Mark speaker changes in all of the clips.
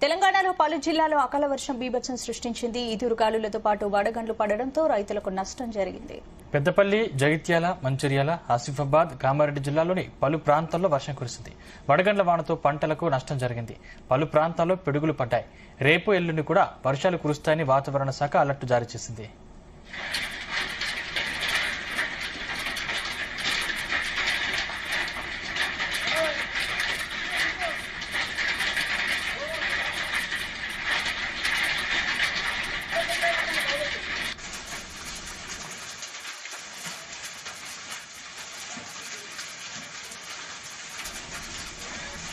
Speaker 1: తెలంగాణలో పలు జిల్లాల్లో అకాల వర్షం బీభత్సం సృష్టించింది. ఈదురుగాలులతో పాటు వడగండ్లు పడడంతో రైతులకు నష్టం జరిగింది.
Speaker 2: పెద్దపల్లి, జగిత్యాల, మంచిర్యాల, ఆసిఫాబాద్, కామారెడ్డి జిల్లాలోని పలు ప్రాంతాల్లో వర్షం కురిసింది. వడగండ్ల వానతో పంటలకు నష్టం జరిగింది. పలు ప్రాంతాల్లో పిడుగులు పడ్డాయి. రేపు ఎల్లుండి కూడా వర్షాలు కురుస్తాయని వాతావరణ శాఖ అలర్ట్ జారీ చేసింది.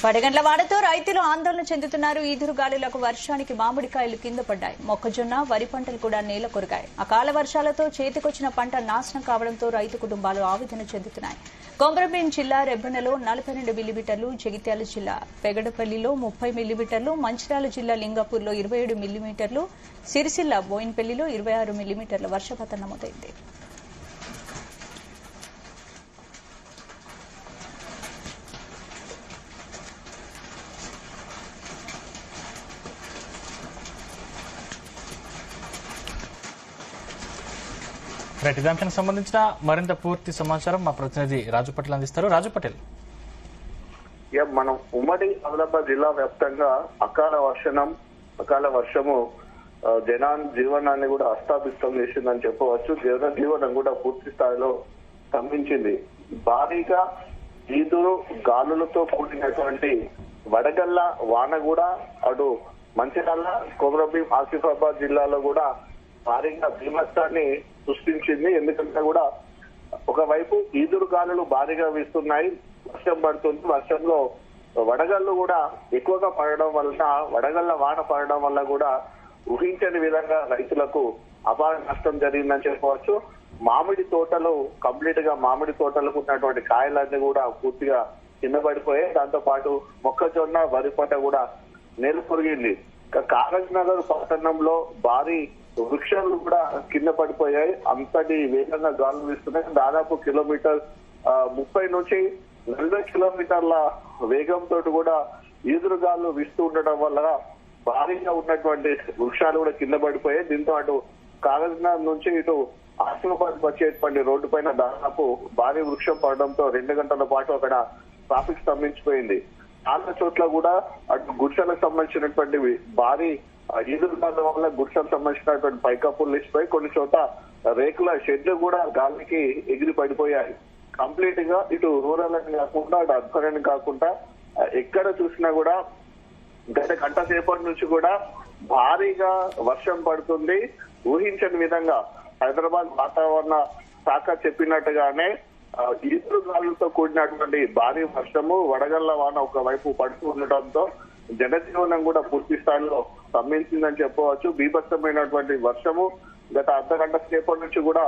Speaker 1: వడగండ్ల వానతో రైతులు ఆందోళన చెందుతున్నారు. ఈదురుగాలులకు వర్షానికి మామిడికాయలు కింద పడ్డాయి. మొక్కజొన్న, వరి పంటలు కూడా నేల కొరిగాయి. అకాల వర్షాలతో చేతికొచ్చిన పంట నాశనం కావడంతో రైతు కుటుంబాలు ఆవేదన చెందుతున్నాయి. కొమరంభీం జిల్లా రెబ్బెనలో 42 మిల్లీమీటర్లు, జగిత్యాల జిల్లా పెగడపల్లిలో 30 మిల్లీమీటర్లు, మంచిర్యాల జిల్లా లింగాపూర్లో 27 మిల్లీమీటర్లు, సిరిసిల్ల బోయిన్పల్లిలో 26 మిల్లీమీటర్ల వర్షపాతం నమోదైంది.
Speaker 2: ఇదే అంశానికి సంబంధించిన మరింత పూర్తి సమాచారం మా ప్రతినిధి రాజు పటేల్ అందిస్తారు. రాజు పటేల్,
Speaker 3: మనం ఉమ్మడి ఆదిలాబాద్ జిల్లా వ్యాప్తంగా అకాల వర్షము జీవనాన్ని కూడా అస్తాభిస్తం చేసిందని చెప్పవచ్చు. జీవనం కూడా పూర్తి స్థాయిలో స్తంభించింది. భారీగా ఈదురు గాలులతో కూడినటువంటి వడగళ్ల వాన కూడా అటు మంచిర్యాల, కొమరంభీం, ఆసిఫాబాద్ జిల్లాలో కూడా భారీగా బీభత్సాన్ని సృష్టించింది. ఎందుకంటే కూడా ఒకవైపు ఈదురు గాలులు భారీగా వీస్తున్నాయి, వర్షం పడుతుంది. వర్షంలో వడగళ్లు కూడా ఎక్కువగా పడడం వలన, వడగళ్ల వాన పడడం వల్ల కూడా ఊహించని విధంగా రైతులకు అపార నష్టం జరిగిందని చెప్పవచ్చు. మామిడి తోటలు మామిడి తోటలకు ఉన్నటువంటి కాయలన్నీ కూడా పూర్తిగా కింద పడిపోయాయి. దాంతో పాటు మొక్కజొన్న, వరి పంట కూడా నేల కొరిగింది. కాగజ్ నగర్ పట్టణంలో భారీ వృక్షాలు కూడా కింద పడిపోయాయి. అంతటి వేగంగా గాలులు వీస్తున్నాయి. దాదాపు కిలోమీటర్ 30 నుంచి 40 కిలోమీటర్ల వేగంతో కూడా ఈదురుగాలు వీస్తూ ఉండడం వల్ల భారీగా ఉన్నటువంటి వృక్షాలు కూడా కింద పడిపోయాయి. దీంతో అటు కాగజ్ నగర్ నుంచి ఇటు ఆసిఫాబాద్ వచ్చేటువంటి రోడ్డు పైన దాదాపు భారీ వృక్షం పడడంతో 2 గంటల పాటు అక్కడ ట్రాఫిక్ స్తంభించిపోయింది. చాలా చోట్ల కూడా అటు గుడిసెలకు సంబంధించినటువంటి భారీ ఈదురుగాల వల్ల గుడిసెలకు సంబంధించినటువంటి పైకప్పులు లేచిపోయి, కొన్ని చోట రేకుల షెడ్లు కూడా గాలికి ఎగిరి పడిపోయాయి. కంప్లీట్ గా ఇటు రూరల్ అని కాకుండా, అటు అర్బన్ అని కాకుండా ఎక్కడ చూసినా కూడా గత గంట సేపటి నుంచి కూడా భారీగా వర్షం పడుతుంది. ఊహించని విధంగా హైదరాబాద్ వాతావరణ శాఖ చెప్పినట్టుగానే ఈదురుగాలులతో కూడినటువంటి భారీ వర్షము, వడగళ్ల వాన ఒకవైపు పడుతూ ఉండటంతో జనజీవనం కూడా పూర్తి స్థాయిలో స్తంభించిందని చెప్పవచ్చు. బీభత్సమైనటువంటి వర్షము గత అర్ధగంట సేపటి నుంచి కూడా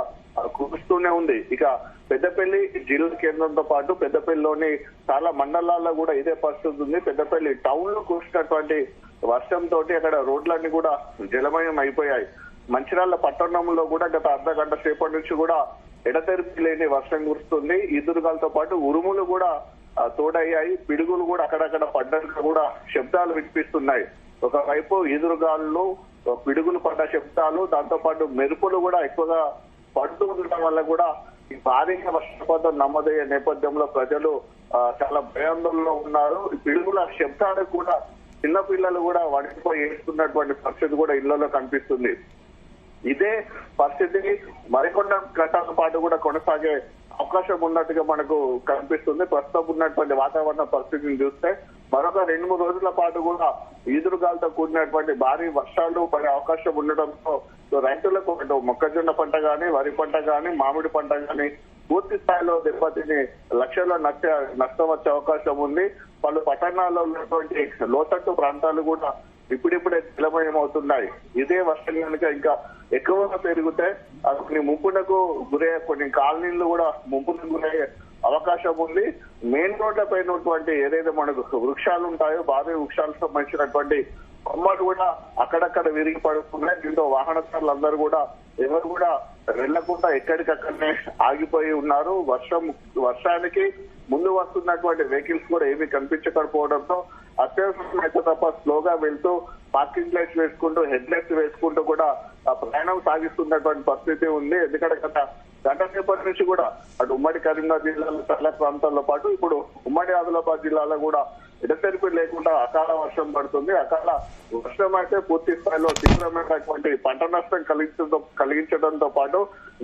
Speaker 3: కురుస్తూనే ఉంది. ఇక పెద్దపల్లి జిల్లా కేంద్రంతో పాటు పెద్దపల్లిలోని చాలా మండలాల్లో కూడా ఇదే పరిస్థితి ఉంది. పెద్దపల్లి టౌన్ లో కురిసినటువంటి వర్షంతో అక్కడ రోడ్లన్నీ కూడా జలమయం అయిపోయాయి. మంచిర్యాల పట్టణంలో కూడా గత అర్ధగంట సేపటి నుంచి కూడా ఎడతెరిపి లేని వర్షం కురుస్తుంది. ఈదురుగాలతో పాటు ఉరుములు కూడా తోడయ్యాయి. పిడుగులు కూడా అక్కడక్కడ పడ్డట్టుగా కూడా శబ్దాలు వినిపిస్తున్నాయి. ఒకవైపు ఈదురుగాలు, పిడుగులు పడ్డ శబ్దాలు, దాంతో పాటు మెరుపులు కూడా ఎక్కువగా పడుతూ ఉండటం వల్ల కూడా ఈ భారీగా వర్షపాతం నమోదయ్యే నేపథ్యంలో ప్రజలు చాలా భయాందోళనలో ఉన్నారు. ఈ పిడుగుల శబ్దాలకు కూడా చిన్నపిల్లలు కూడా వణికిపోయి ఏడుస్తున్నటువంటి పరిస్థితి కూడా ఇళ్లలో కనిపిస్తుంది. ఇదే పరిస్థితి మరికొన్ని గంటల పాటు కూడా కొనసాగే అవకాశం ఉన్నట్టుగా మనకు కనిపిస్తుంది. ప్రస్తుతం ఉన్నటువంటి వాతావరణ పరిస్థితిని చూస్తే మరొక 2-3 రోజుల పాటు కూడా ఈదురుగాలతో కూడినటువంటి భారీ వర్షాలు పడే అవకాశం ఉండడంతో రైతులకు మొక్కజొన్న పంట గాని, వరి పంట గాని, మామిడి పంట గాని పూర్తి స్థాయిలో దెబ్బతిని లక్షల నష్టం వచ్చే అవకాశం ఉంది. పలు పట్టణాల్లో ఉన్నటువంటి లోతట్టు ప్రాంతాలు కూడా ఇప్పుడిప్పుడే జలమయం అవుతున్నాయి. ఇదే వర్షం కనుక ఇంకా ఎక్కువగా పెరిగితే కొన్ని ముంపునకు గురయ్యే, కొన్ని కాలనీలు కూడా ముంపునకు గురయ్యే అవకాశం ఉంది. మెయిన్ రోడ్ల పైన ఉన్నటువంటి ఏదైతే మనకు వృక్షాలు ఉంటాయో, భారీ వృక్షాలకు సంబంధించినటువంటి కొమ్మలు కూడా అక్కడక్కడ విరిగి పడుతున్నాయి. దీంతో వాహనదారులందరూ కూడా ఎవరు కూడా వెళ్లకుండా ఎక్కడికక్కడనే ఆగిపోయి ఉన్నారు. వర్షానికి ముందు వస్తున్నటువంటి వెహికల్స్ కూడా ఏమీ కనిపించకపోవడంతో అత్యవసరం అయితే తప్ప స్లోగా వెళ్తూ పార్కింగ్ లైట్స్ వేసుకుంటూ హెడ్ లైట్స్ వేసుకుంటూ కూడా ప్రయాణం సాగిస్తున్నటువంటి పరిస్థితి ఉంది. ఎందుకంటే గంట సేపటి నుంచి కూడా అటు ఉమ్మడి కరీంనగర్ జిల్లాలో చాలా ప్రాంతాల్లో పాటు ఇప్పుడు ఉమ్మడి ఆదిలాబాద్ జిల్లాలో కూడా ఎడతెరిపి లేకుండా అకాల వర్షం పడుతుంది. అకాల వర్షం అయితే పూర్తి స్థాయిలో తీవ్రమైనటువంటి పంట నష్టం కలిగించడంతో పాటు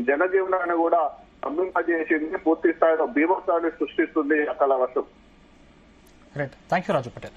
Speaker 3: జనజీవనాన్ని కూడా స్తంభింపజేసింది. పూర్తి స్థాయిలో బీభత్సాన్ని సృష్టిస్తుంది అకాల వర్షం.
Speaker 2: Right, thank you Raju Patel.